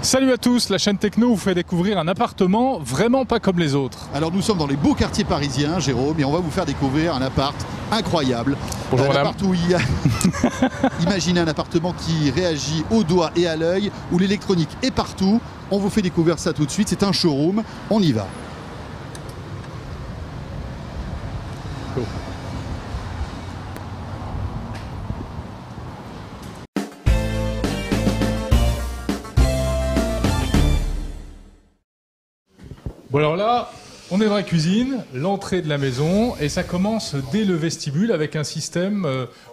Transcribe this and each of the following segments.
Salut à tous, la chaîne Techno vous fait découvrir un appartement vraiment pas comme les autres. Alors nous sommes dans les beaux quartiers parisiens, Jérôme, et on va vous faire découvrir un appart incroyable. Bonjour madame. Où il y a... Imaginez un appartement qui réagit au doigt et à l'œil, où l'électronique est partout. On vous fait découvrir ça tout de suite, c'est un showroom, on y va. Oh. Bon alors là, on est dans la cuisine, l'entrée de la maison, et ça commence dès le vestibule avec un système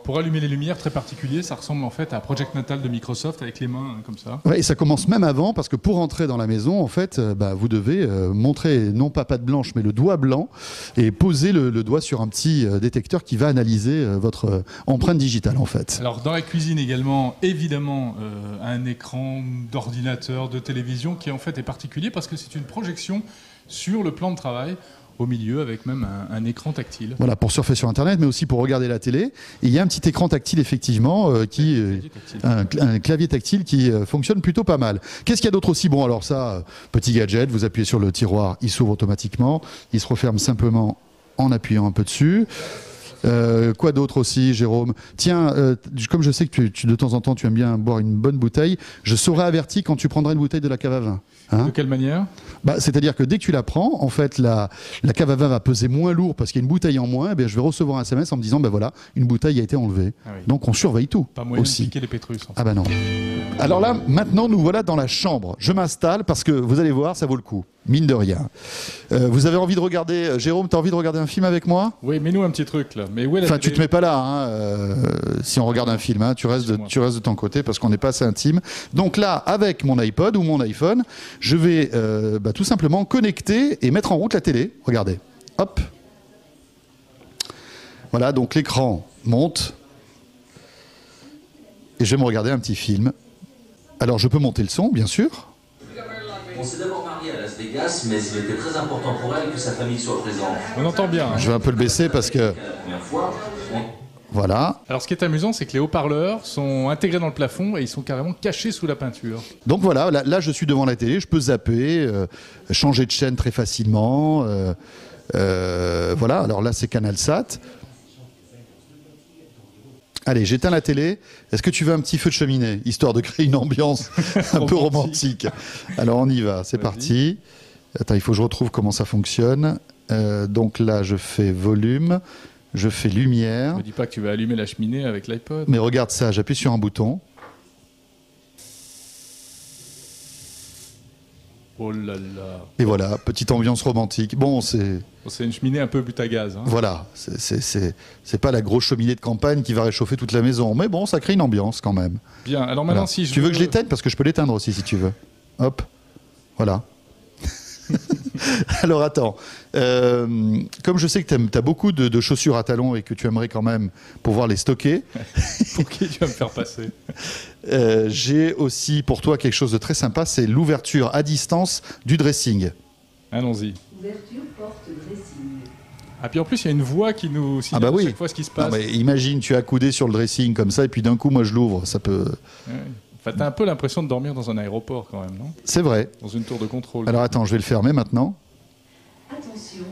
pour allumer les lumières très particulier. Ça ressemble en fait à Project Natal de Microsoft avec les mains comme ça. Ouais, et ça commence même avant parce que pour entrer dans la maison, en fait, vous devez montrer non pas patte blanche mais le doigt blanc et poser le doigt sur un petit détecteur qui va analyser votre empreinte digitale en fait. Alors dans la cuisine également, évidemment, un écran d'ordinateur, de télévision qui en fait est particulier parce que c'est une projection sur le plan de travail au milieu avec même un écran tactile. Voilà, pour surfer sur internet mais aussi pour regarder la télé. Et il y a un petit écran tactile effectivement, un clavier tactile qui fonctionne plutôt pas mal. Qu'est-ce qu'il y a d'autre aussi? Bon alors ça, petit gadget, vous appuyez sur le tiroir, il s'ouvre automatiquement, il se referme simplement en appuyant un peu dessus. Quoi d'autre aussi, Jérôme? Tiens, comme je sais que de temps en temps tu aimes bien boire une bonne bouteille, je serai averti quand tu prendras une bouteille de la cave à vin. Hein? De quelle manière? C'est-à-dire que dès que tu la prends, en fait, la cave à vin va peser moins lourd parce qu'il y a une bouteille en moins. Je vais recevoir un SMS en me disant, voilà, une bouteille a été enlevée. Ah oui. Donc on surveille tout. Pas moyen aussi. De piquer les pétrus. En fait. Ah bah non. Alors là, maintenant, nous voilà dans la chambre. Je m'installe parce que vous allez voir, ça vaut le coup. Mine de rien. Vous avez envie de regarder, Jérôme, tu as envie de regarder un film avec moi? Oui, mets-nous un petit truc là. Mais où est la enfin, télé? tu te mets pas là, hein, si on regarde un film, hein, tu restes de ton côté parce qu'on n'est pas assez intime. Donc là, avec mon iPod ou mon iPhone, je vais tout simplement connecter et mettre en route la télé. Regardez. Hop. Voilà, donc l'écran monte. Et je vais me regarder un petit film. Alors, je peux monter le son, bien sûr. On s'est d'abord marié à Las Vegas, mais il était très important pour elle que sa famille soit présente. On entend bien. Hein. Je vais un peu le baisser parce que... Voilà. Alors ce qui est amusant, c'est que les haut-parleurs sont intégrés dans le plafond et ils sont carrément cachés sous la peinture. Donc voilà, là je suis devant la télé, je peux zapper, changer de chaîne très facilement. Voilà, alors là c'est CanalSat. Allez, j'éteins la télé. Est-ce que tu veux un petit feu de cheminée, histoire de créer une ambiance un peu romantique? Alors on y va, c'est parti. Attends, il faut que je retrouve comment ça fonctionne. Donc là, je fais volume, je fais lumière. Ne me dis pas que tu vas allumer la cheminée avec l'iPod. Mais regarde ça, j'appuie sur un bouton. Oh là là. Et voilà, petite ambiance romantique. Bon, c'est une cheminée un peu but à gaz. Hein. Voilà, c'est pas la grosse cheminée de campagne qui va réchauffer toute la maison. Mais bon, ça crée une ambiance quand même. Bien, alors maintenant si je Tu veux que je l'éteigne? Parce que je peux l'éteindre aussi si tu veux. Hop, voilà. Alors attends, comme je sais que tu as beaucoup de chaussures à talons et que tu aimerais quand même pouvoir les stocker. Pour qui tu vas me faire passer? J'ai aussi pour toi quelque chose de très sympa, c'est l'ouverture à distance du dressing. Allons-y. Ouverture porte dressing. Ah puis en plus il y a une voix qui nous signale à chaque fois ce qui se passe. Non, mais imagine, tu es accoudé sur le dressing comme ça et puis d'un coup moi je l'ouvre, ça peut... Ouais. Enfin, t'as un peu l'impression de dormir dans un aéroport quand même, non? C'est vrai. Dans une tour de contrôle. Alors attends, je vais le fermer maintenant. Attention,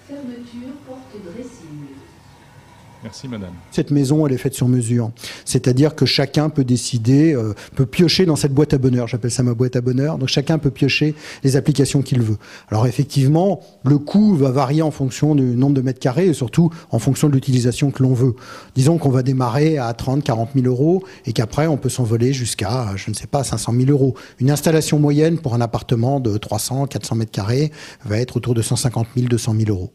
fermeture porte dressing. Merci madame. Cette maison, elle est faite sur mesure. C'est-à-dire que chacun peut décider, peut piocher dans cette boîte à bonheur. J'appelle ça ma boîte à bonheur. Donc chacun peut piocher les applications qu'il veut. Alors effectivement, le coût va varier en fonction du nombre de mètres carrés et surtout en fonction de l'utilisation que l'on veut. Disons qu'on va démarrer à 30, 40 000 euros et qu'après on peut s'envoler jusqu'à, je ne sais pas, 500 000 euros. Une installation moyenne pour un appartement de 300, 400 mètres carrés va être autour de 150 000, 200 000 euros.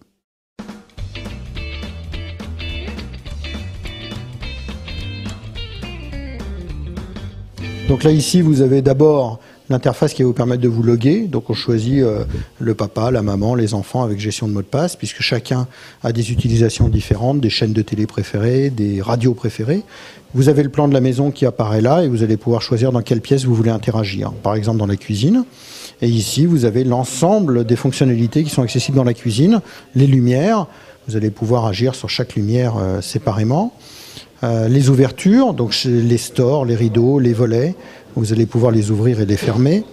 Donc là, ici, vous avez d'abord l'interface qui va vous permettre de vous loguer. Donc on choisit le papa, la maman, les enfants avec gestion de mot de passe, puisque chacun a des utilisations différentes, des chaînes de télé préférées, des radios préférées. Vous avez le plan de la maison qui apparaît là et vous allez pouvoir choisir dans quelle pièce vous voulez interagir. Par exemple dans la cuisine. Et ici, vous avez l'ensemble des fonctionnalités qui sont accessibles dans la cuisine. Les lumières, vous allez pouvoir agir sur chaque lumière séparément. Les ouvertures, donc les stores, les rideaux, les volets, vous allez pouvoir les ouvrir et les fermer.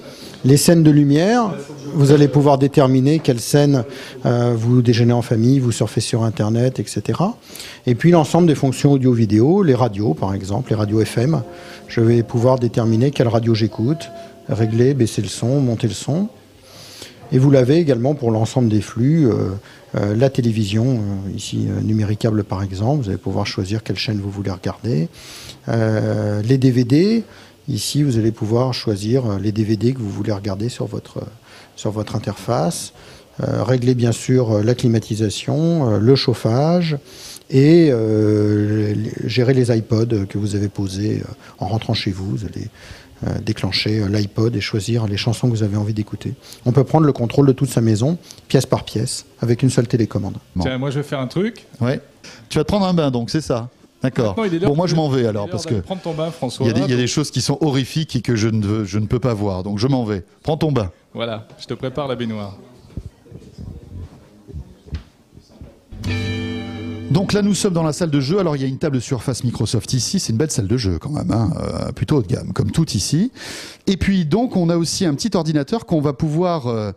Les scènes de lumière, vous allez pouvoir déterminer quelle scène vous déjeunez en famille, vous surfez sur Internet, etc. Et puis l'ensemble des fonctions audio-vidéo, les radios par exemple, les radios FM. Je vais pouvoir déterminer quelle radio j'écoute, régler, baisser le son, monter le son. Et vous l'avez également pour l'ensemble des flux, la télévision, ici numéricable par exemple, vous allez pouvoir choisir quelle chaîne vous voulez regarder. Les DVD, ici vous allez pouvoir choisir les DVD que vous voulez regarder sur votre interface. Régler bien sûr la climatisation, le chauffage et gérer les iPods que vous avez posés en rentrant chez vous. Vous allez déclencher l'iPod et choisir les chansons que vous avez envie d'écouter. On peut prendre le contrôle de toute sa maison, pièce par pièce, avec une seule télécommande. Bon. Tiens, moi je vais faire un truc. Ouais. Tu vas te prendre un bain donc, c'est ça? D'accord. Bon, moi je m'en vais alors parce que prendre ton bain, François. Il y a des choses qui sont horrifiques et que je ne peux pas voir, donc je m'en vais. Prends ton bain. Voilà, je te prépare la baignoire. Donc là, nous sommes dans la salle de jeu. Alors, il y a une table Surface Microsoft ici. C'est une belle salle de jeu quand même, hein, plutôt haut de gamme, comme tout ici. Et puis, donc, on a aussi un petit ordinateur qu'on va pouvoir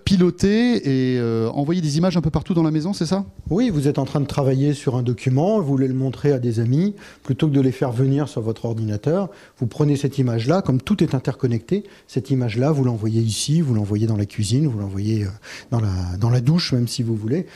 piloter et envoyer des images un peu partout dans la maison, c'est ça? Oui, vous êtes en train de travailler sur un document, vous voulez le montrer à des amis, plutôt que de les faire venir sur votre ordinateur, vous prenez cette image-là, comme tout est interconnecté, cette image-là, vous l'envoyez ici, vous l'envoyez dans la cuisine, vous l'envoyez dans la douche, même si vous voulez.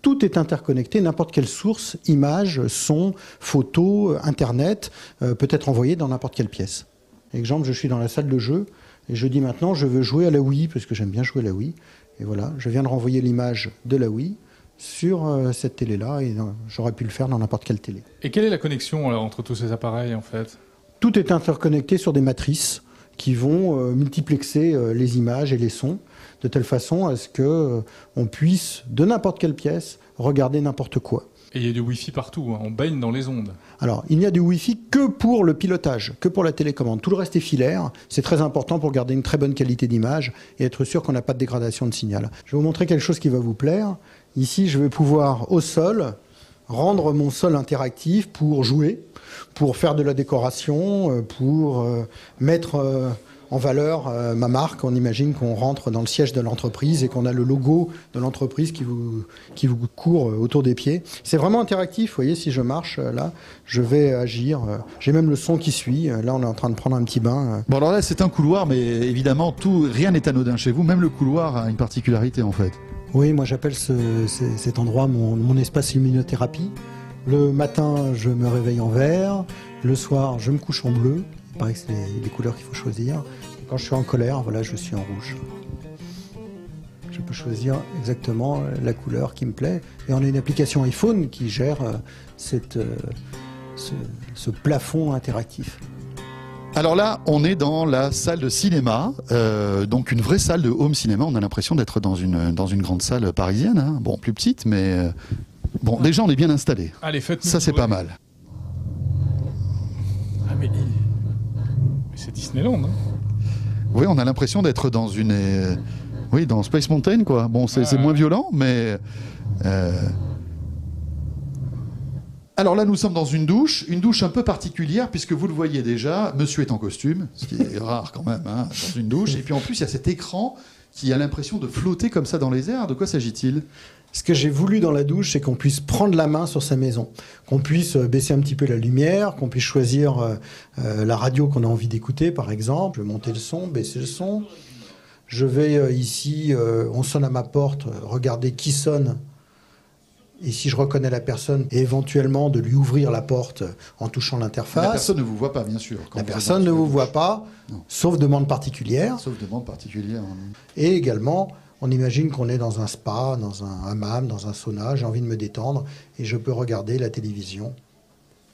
Tout est interconnecté, n'importe quelle source, image, son, photo, Internet, peut être envoyé dans n'importe quelle pièce. Exemple, je suis dans la salle de jeu, et je dis maintenant, je veux jouer à la Wii, parce que j'aime bien jouer à la Wii. Et voilà, je viens de renvoyer l'image de la Wii sur cette télé-là, et j'aurais pu le faire dans n'importe quelle télé. Et quelle est la connexion alors, entre tous ces appareils, en fait? Tout est interconnecté sur des matrices qui vont multiplexer les images et les sons, de telle façon à ce qu'on puisse, de n'importe quelle pièce, regarder n'importe quoi. Et il y a du Wi-Fi partout, hein. On baigne dans les ondes. Alors, il n'y a du Wi-Fi que pour le pilotage, que pour la télécommande. Tout le reste est filaire. C'est très important pour garder une très bonne qualité d'image et être sûr qu'on n'a pas de dégradation de signal. Je vais vous montrer quelque chose qui va vous plaire. Ici, je vais pouvoir, au sol, rendre mon sol interactif pour jouer, pour faire de la décoration, pour mettre en valeur ma marque. On imagine qu'on rentre dans le siège de l'entreprise et qu'on a le logo de l'entreprise qui vous court autour des pieds. C'est vraiment interactif. Vous voyez, si je marche là, je vais agir. J'ai même le son qui suit. Là, on est en train de prendre un petit bain. Bon, alors là, c'est un couloir, mais évidemment, rien n'est anodin chez vous. Même le couloir a une particularité, en fait. Oui, moi, j'appelle cet endroit mon espace luminothérapie. Le matin, je me réveille en vert. Le soir, je me couche en bleu. Il paraît que c'est les couleurs qu'il faut choisir. Et quand je suis en colère, voilà, je suis en rouge. Je peux choisir exactement la couleur qui me plaît. Et on a une application iPhone qui gère ce plafond interactif. Alors là, on est dans la salle de cinéma, donc une vraie salle de home cinéma. On a l'impression d'être dans une grande salle parisienne, hein. Bon, plus petite, mais bon, déjà on est bien installé. Allez, faites-nous ça, c'est pas mal. Ah mais c'est Disneyland, hein. Oui, on a l'impression d'être dans dans Space Mountain, quoi. Bon, c'est moins violent, mais... Alors là, nous sommes dans une douche un peu particulière, puisque vous le voyez déjà, monsieur est en costume, ce qui est rare quand même, hein, dans une douche. Et puis en plus, il y a cet écran qui a l'impression de flotter comme ça dans les airs. De quoi s'agit-il ? Ce que j'ai voulu dans la douche, c'est qu'on puisse prendre la main sur sa maison, qu'on puisse baisser un petit peu la lumière, qu'on puisse choisir la radio qu'on a envie d'écouter, par exemple. Je vais monter le son, baisser le son. Je vais ici, on sonne à ma porte, regarder qui sonne. Et si je reconnais la personne, et éventuellement de lui ouvrir la porte en touchant l'interface. La personne ne vous voit pas, bien sûr. La personne ne vous voit pas, sauf demande particulière. Sauf demande particulière. Et également... On imagine qu'on est dans un spa, dans un hammam, dans un sauna, j'ai envie de me détendre et je peux regarder la télévision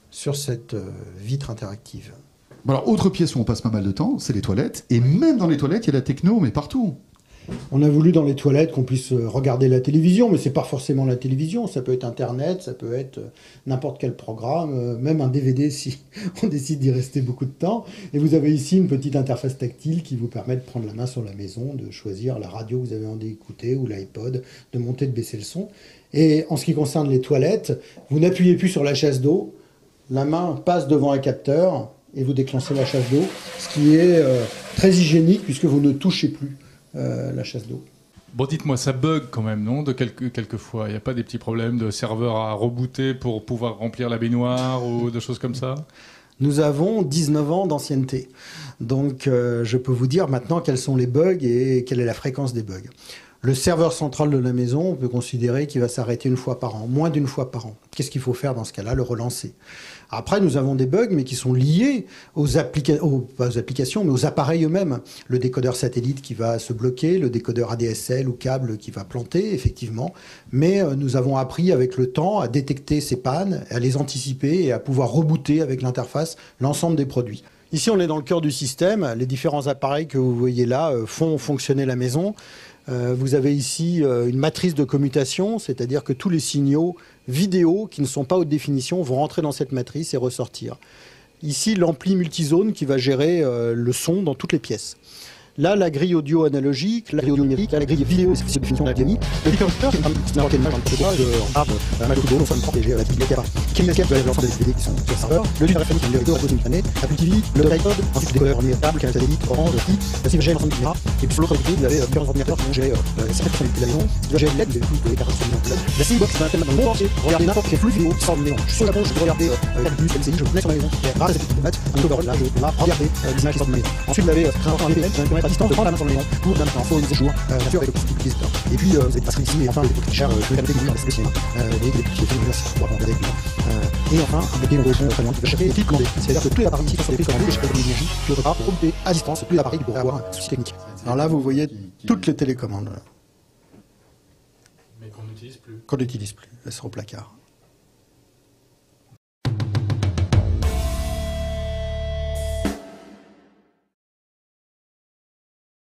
sur cette vitre interactive. Bon alors, autre pièce où on passe pas mal de temps, c'est les toilettes. Et même dans les toilettes, il y a la techno, mais partout. On a voulu dans les toilettes qu'on puisse regarder la télévision, mais c'est pas forcément la télévision, ça peut être Internet, ça peut être n'importe quel programme, même un DVD si on décide d'y rester beaucoup de temps. Et vous avez ici une petite interface tactile qui vous permet de prendre la main sur la maison, de choisir la radio que vous avez envie d'écouter ou l'iPod, de monter, de baisser le son. Et en ce qui concerne les toilettes, vous n'appuyez plus sur la chasse d'eau, la main passe devant un capteur et vous déclenchez la chasse d'eau, ce qui est très hygiénique puisque vous ne touchez plus la chasse d'eau. Bon, dites-moi, ça bug quand même, non, de quelquefois. Il n'y a pas des petits problèmes de serveur à rebooter pour pouvoir remplir la baignoire ou de choses comme ça? Nous avons 19 ans d'ancienneté. Donc, je peux vous dire maintenant quels sont les bugs et quelle est la fréquence des bugs. Le serveur central de la maison, on peut considérer qu'il va s'arrêter une fois par an, moins d'une fois par an. Qu'est-ce qu'il faut faire dans ce cas-là? Le relancer. Après, nous avons des bugs, mais qui sont liés pas aux applications, mais aux appareils eux-mêmes. Le décodeur satellite qui va se bloquer, le décodeur ADSL ou câble qui va planter, effectivement. Mais nous avons appris avec le temps à détecter ces pannes, à les anticiper et à pouvoir rebooter avec l'interface l'ensemble des produits. Ici, on est dans le cœur du système. Les différents appareils que vous voyez là font fonctionner la maison. Vous avez ici une matrice de commutation, c'est-à-dire que tous les signaux vidéo qui ne sont pas haute définition vont rentrer dans cette matrice et ressortir. Ici, l'ampli multizone qui va gérer le son dans toutes les pièces. Là, la grille audio analogique, la grille audio numérique, la grille vidéo, c'est la définition de la DMI. Le déclencheur, c'est n'importe quelle image dans le protocole, en arbre, Mac2Go, on va protéger la bibliothèque. Qui est l'ensemble des DVD qui sont sur le serveur. Le leader FM qui est le lecteur simultané, Apple TV, le iPod, ensuite le décodeur numérique, un satellite, Orange, FI, la cible gère l'ensemble du caméra. Et puis sur l'autre côté, vous avez différents ordinateurs qui vont gérer certaines fonctionnalités de la maison. Il va gérer LED, vous avez tous les cartes sur le LED. La Steambox, c'est un thème dans le monde entier. Regardez n'importe quel flux vidéo qui sort de maison. Je suis sur la page, je peux regarder Canal+, LCI, je connecte sur ma maison. Grâce à cette petite boîte, un overall, là, je peux regarder les images qui sortent de ma maison. Ensuite, vous avez très important un VPN qui va mettre à distance de prendre la main sur la maison pour la mettre en faux, mise à jour, bien sûr avec le petit utilisateur. Et puis, vous avez passé ici, et enfin, les petits chers, je vais canapé qui bouge dans les cinémas, les petits effets universitaires pour regarder avec lui. Et enfin, un bébé en gros très loin qui va chercher les fils commandés. C'est-à-dire que tous les appareils ici sont des fils commandés, les chercher de l'énergie, puis autre part, pour rebooter à distance tous les appareils qui pourraient avoir un souci technique. Alors là, vous voyez toutes les télécommandes. Mais qu'on n'utilise plus. Qu'on n'utilise plus, elles sont au placard.